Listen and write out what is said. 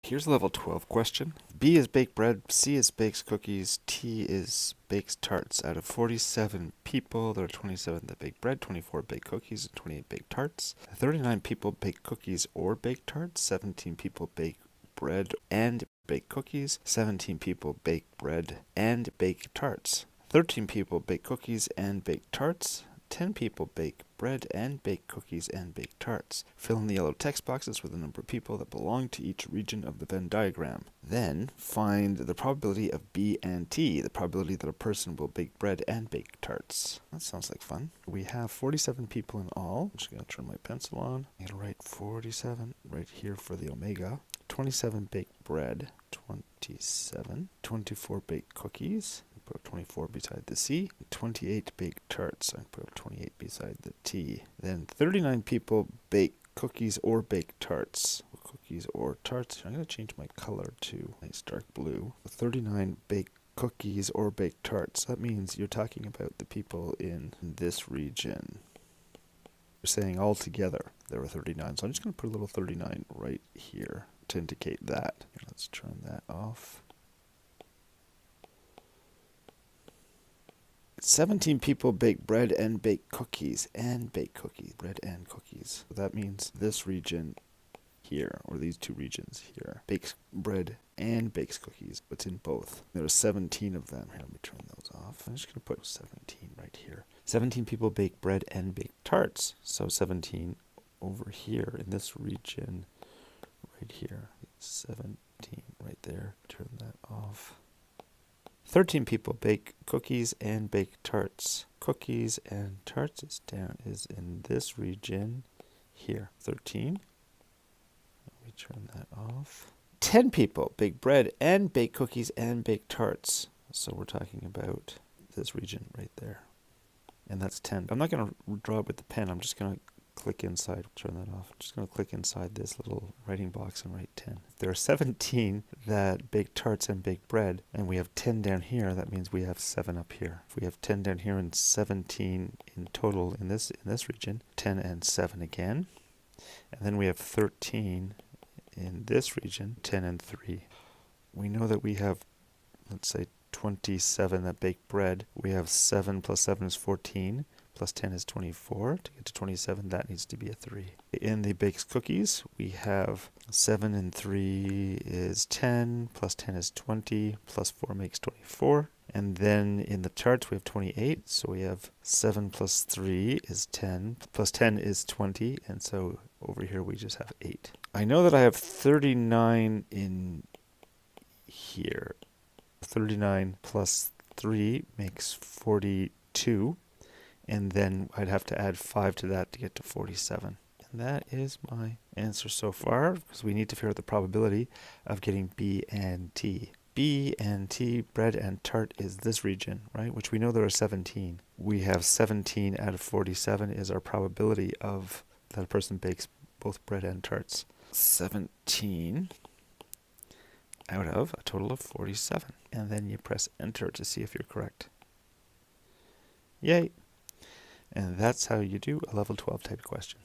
Here's a level 12 question. B is baked bread, C is bakes cookies, T is bakes tarts. Out of 47 people, there are 27 that bake bread, 24 bake cookies, and 28 bake tarts. 39 people bake cookies or bake tarts, 17 people bake bread and bake cookies, 17 people bake bread and bake tarts. 13 people bake cookies and bake tarts. 10 people bake bread and bake cookies and bake tarts. Fill in the yellow text boxes with the number of people that belong to each region of the Venn diagram. Then find the probability of B and T, the probability that a person will bake bread and bake tarts. That sounds like fun. We have 47 people in all. I'm just going to turn my pencil on. I'm going to write 47 right here for the omega. 27 bake bread. 27. 24 bake cookies. Put 24 beside the C. 28 bake tarts. I put 28 beside the T. Then 39 people bake cookies or bake tarts. Cookies or tarts. I'm going to change my color to nice dark blue. 39 bake cookies or bake tarts. That means you're talking about the people in this region. You're saying all together there were 39. So I'm just going to put a little 39 right here to indicate that. Let's turn that off. 17 people bake bread and bake cookies and bake cookies. Bread and cookies. So that means this region here, or these two regions here, bakes bread and bakes cookies. It's in both. There are 17 of them. Here, let me turn those off. I'm just going to put 17 right here. 17 people bake bread and bake tarts. So 17 over here in this region right here. 17 right there. Turn that off. 13 people bake cookies and bake tarts. Cookies and tarts is in this region here. 13. Let me turn that off. 10 people bake bread and bake cookies and bake tarts. So we're talking about this region right there. And that's 10. I'm not going to draw it with the pen. I'm just going to click inside. Turn that off. I'm just going to click inside this little writing box and write 10. There are 17 that bake tarts and bake bread, and we have 10 down here. That means we have 7 up here. If we have 10 down here and 17 in total in this region, 10 and 7 again. And then we have 13 in this region, 10 and 3. We know that we have, let's say, 27 that bake bread. We have 7 plus 7 is 14. Plus 10 is 24. To get to 27, that needs to be a 3. In the bakes cookies, we have 7 and 3 is 10. Plus 10 is 20. Plus 4 makes 24. And then in the tarts, we have 28. So we have 7 plus 3 is 10. Plus 10 is 20. And so over here, we just have 8. I know that I have 39 in here. 39 plus 3 makes 42. And then I'd have to add 5 to that to get to 47. And that is my answer so far, because we need to figure out the probability of getting B and T. B and T, bread and tart, is this region, right? Which we know there are 17. We have 17 out of 47 is our probability of that a person bakes both bread and tarts. 17 out of a total of 47. And then you press enter to see if you're correct. Yay! And that's how you do a level 12 type question.